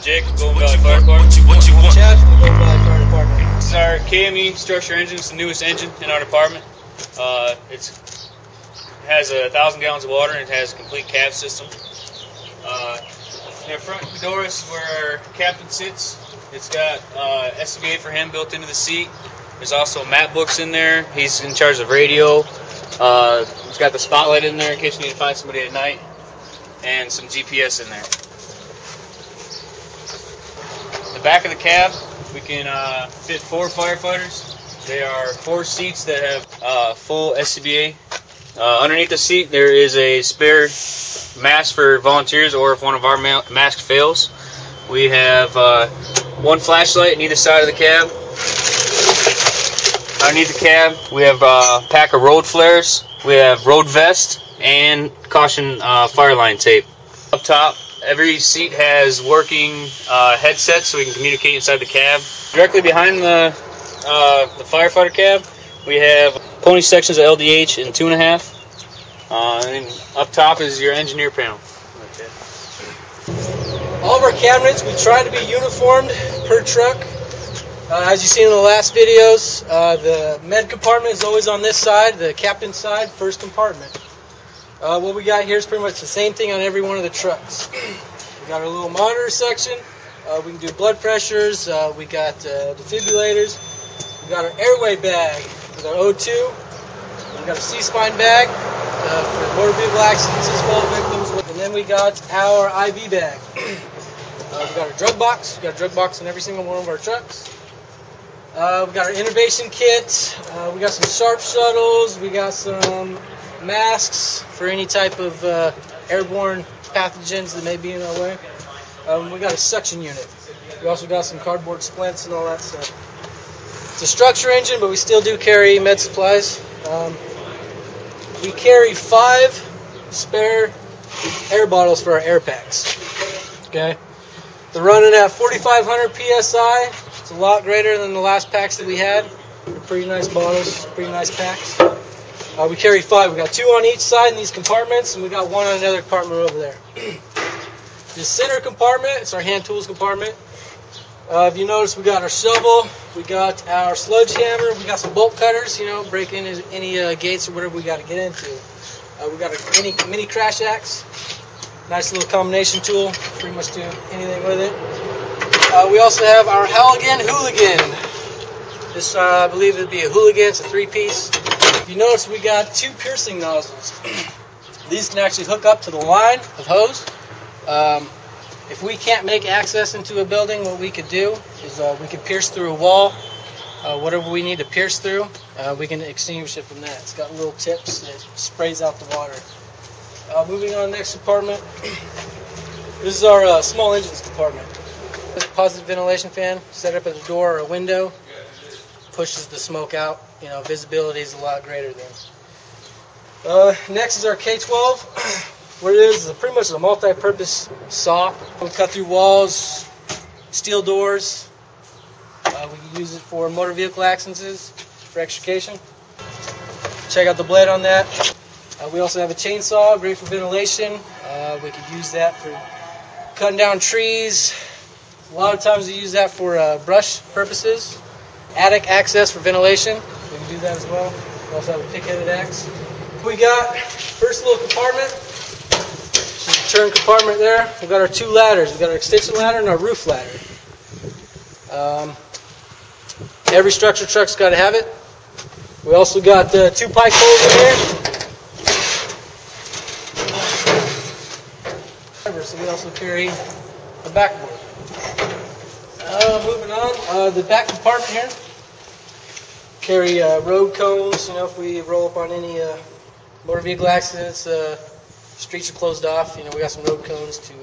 Jake, Golden Valley Fire Department. Chad from the Golden Valley Fire Department. This is our KME structure engine. It's the newest engine in our department. It has 1,000 gallons of water and it has a complete cab system. In the front door is where our captain sits. It's got SCBA for him built into the seat. There's also map books in there. He's in charge of radio. It's got the spotlight in there in case you need to find somebody at night, and some GPS in there. In the back of the cab, we can fit 4 firefighters. They are 4 seats that have full SCBA. Underneath the seat, there is a spare mask for volunteers, or if one of our masks fails. We have 1 flashlight on either side of the cab. Underneath the cab, we have a pack of road flares, we have road vest, and caution fire line tape. Up top, every seat has working headsets so we can communicate inside the cab. Directly behind the firefighter cab, we have pony sections of LDH in 2.5. And up top is your engineer panel. All of our cabinets, we try to be uniformed per truck. As you've seen in the last videos, the med compartment is always on this side, the captain's side, first compartment. What we got here is pretty much the same thing on every one of the trucks. We got our little monitor section. We can do blood pressures. We got defibrillators. We got our airway bag with our O2. We got a C-spine bag for motor vehicle accidents as well victims. And then we got our IV bag. We got our drug box. We got a drug box in every single one of our trucks. We got our intubation kit. We got some sharp shuttles. We got some masks for any type of airborne pathogens that may be in our way. We got a suction unit. We also got some cardboard splints and all that stuff. It's a structure engine, but we still do carry med supplies. We carry 5 spare air bottles for our air packs. Okay, they're running at 4,500 psi. It's a lot greater than the last packs that we had. They're pretty nice bottles, pretty nice packs. We carry 5. We got 2 on each side in these compartments, and we got 1 on another compartment over there. The center compartment, it's our hand tools compartment. If you notice, we got our shovel, we got our sledgehammer, we got some bolt cutters, break in any gates or whatever we got to get into. We got a mini crash axe, nice little combination tool, pretty much do anything with it. We also have our Halligan Hooligan. This, I believe it'd be a Hooligan, it's a 3-piece. If you notice, we got 2 piercing nozzles. These can actually hook up to the line of hose. If we can't make access into a building, what we could do is we could pierce through a wall, whatever we need to pierce through, we can extinguish it from that. It's got little tips that sprays out the water. Moving on to the next compartment. This is our small engines compartment. Positive ventilation fan set up at the door or a window, pushes the smoke out. Visibility is a lot greater then. Next is our K12. What it is pretty much a multi-purpose saw. We cut through walls, steel doors. We can use it for motor vehicle accidents, for extrication. Check out the blade on that. We also have a chainsaw, great for ventilation. We could use that for cutting down trees. A lot of times we use that for brush purposes. Attic access for ventilation, we can do that as well. We also have a pick-headed axe. We got first little compartment. Turn compartment there. We've got our 2 ladders. We've got our extension ladder and our roof ladder. Every structure truck's got to have it. We also got 2 pike holes in here. So we also carry a backboard. Moving on, the back compartment here. Carry road cones. If we roll up on any motor vehicle accidents. Streets are closed off. We got some road cones to,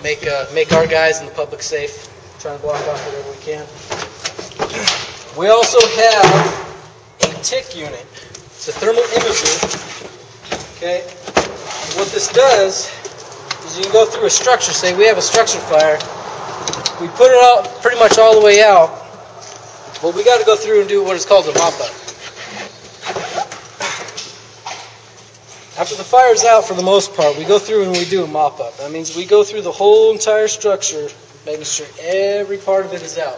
make our guys and the public safe. Trying to block off whatever we can. We also have a TIC unit. It's a thermal imager. Okay. And what this does is you can go through a structure. Say we have a structure fire. We put it out pretty much all the way out. But we got to go through and do what is called a mop up. After the fire's out, for the most part, we go through and we do a mop-up. That means we go through the whole entire structure, making sure every part of it is out.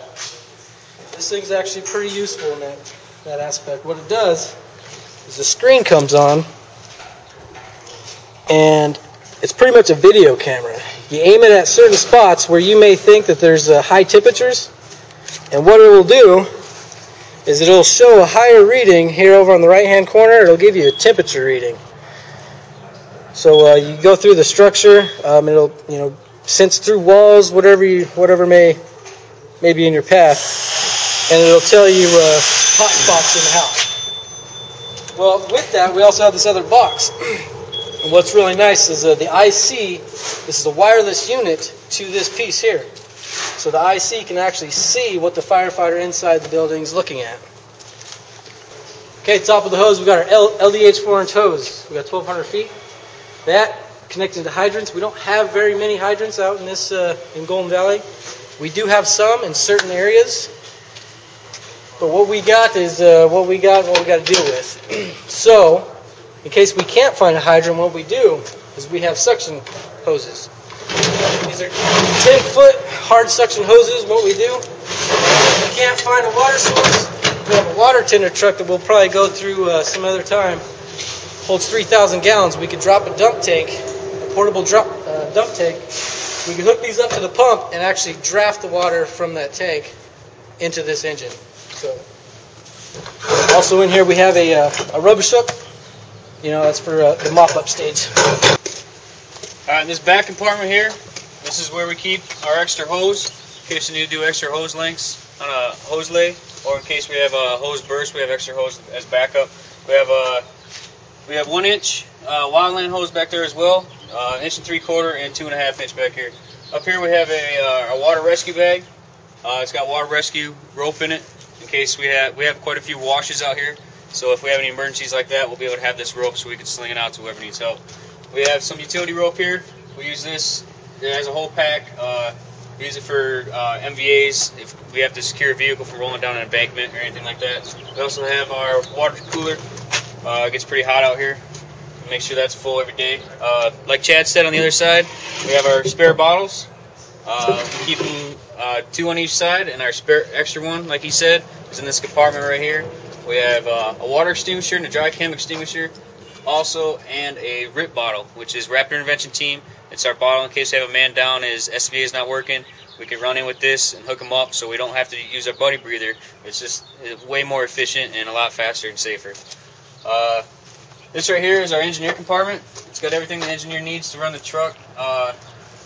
This thing's actually pretty useful in that aspect. What it does is the screen comes on, and it's pretty much a video camera. You aim it at certain spots where you may think that there's high temperatures, and what it will do is it'll show a higher reading here over on the right-hand corner. It'll give you a temperature reading. So you go through the structure, it'll sense through walls, whatever may be in your path, and it'll tell you hot spots in the house. Well, with that, we also have this other box. And what's really nice is the IC. This is a wireless unit to this piece here, so the IC can actually see what the firefighter inside the building is looking at. Okay, top of the hose, we've got our LDH 4-inch hose. We got 1,200 feet. That connected to hydrants. We don't have very many hydrants out in this in Golden Valley. We do have some in certain areas, but what we got is what we got to deal with. So, in case we can't find a hydrant, what we do is we have suction hoses. These are 10-foot hard suction hoses. What we do, if we can't find a water source, we have a water tender truck that we'll probably go through some other time. Holds 3,000 gallons. We could drop a dump tank, a portable dump tank. We could hook these up to the pump and actually draft the water from that tank into this engine. So, also in here we have a rubbish hook. That's for the mop-up stage. Alright, in this back compartment here, this is where we keep our extra hose, in case we need to do extra hose lengths on a hose lay, or in case we have a hose burst, we have extra hose as backup. We have 1-inch wildland hose back there as well, 1 3/4 and 2.5 inch back here. Up here we have a water rescue bag. It's got water rescue rope in it, in case we have quite a few washes out here. So if we have any emergencies like that, we'll be able to have this rope so we can sling it out to whoever needs help. We have some utility rope here. We use this as a whole pack. We use it for MVAs if we have to secure a vehicle from rolling down an embankment or anything like that. We also have our water cooler. It gets pretty hot out here. Make sure that's full every day. Like Chad said, on the other side, we have our spare bottles. We keep them 2 on each side, and our spare extra one, like he said, is in this compartment right here. We have a water extinguisher and a dry chem extinguisher, also, and a RIP bottle, which is Rapid Intervention Team. It's our bottle in case we have a man down, his SVA is not working. We can run in with this and hook him up, so we don't have to use our buddy breather. It's just way more efficient and a lot faster and safer. This right here is our engineer compartment. It's got everything the engineer needs to run the truck.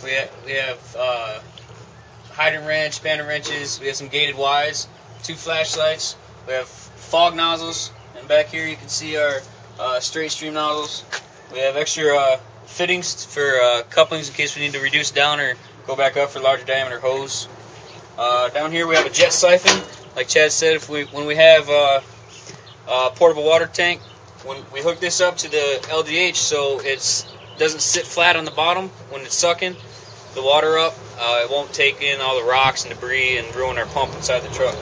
We have hydrant wrench, spanner wrenches. We have some gated Ys, 2 flashlights. We have fog nozzles, and back here you can see our straight stream nozzles. We have extra fittings for couplings in case we need to reduce down or go back up for larger diameter hose. Down here we have a jet siphon. Like Chad said, when we have a portable water tank, when we hook this up to the LDH so it doesn't sit flat on the bottom when it's sucking the water up, it won't take in all the rocks and debris and ruin our pump inside the truck.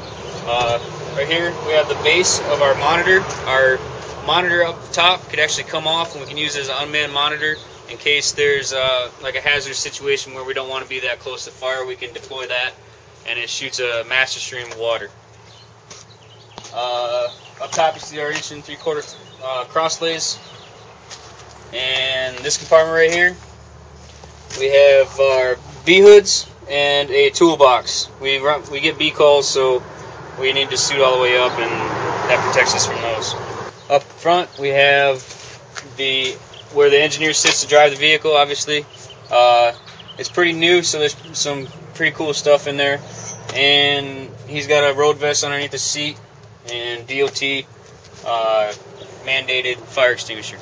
Right here we have the base of our monitor. Our monitor up top could actually come off, and we can use it as an unmanned monitor in case there's like a hazardous situation where we don't want to be that close to fire. We can deploy that, and it shoots a master stream of water. Up top you see our 1 3/4 cross lays, and this compartment right here we have our B hoods and a toolbox. We get B calls, so we need to suit all the way up, and that protects us from those. Up front we have where the engineer sits to drive the vehicle. Obviously, it's pretty new, so there's some pretty cool stuff in there, and he's got a road vest underneath the seat and DOT mandated fire extinguisher.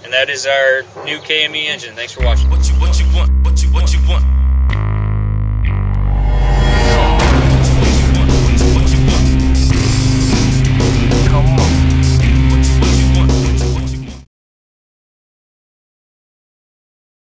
And that is our new KME engine. Thanks for watching. What you want?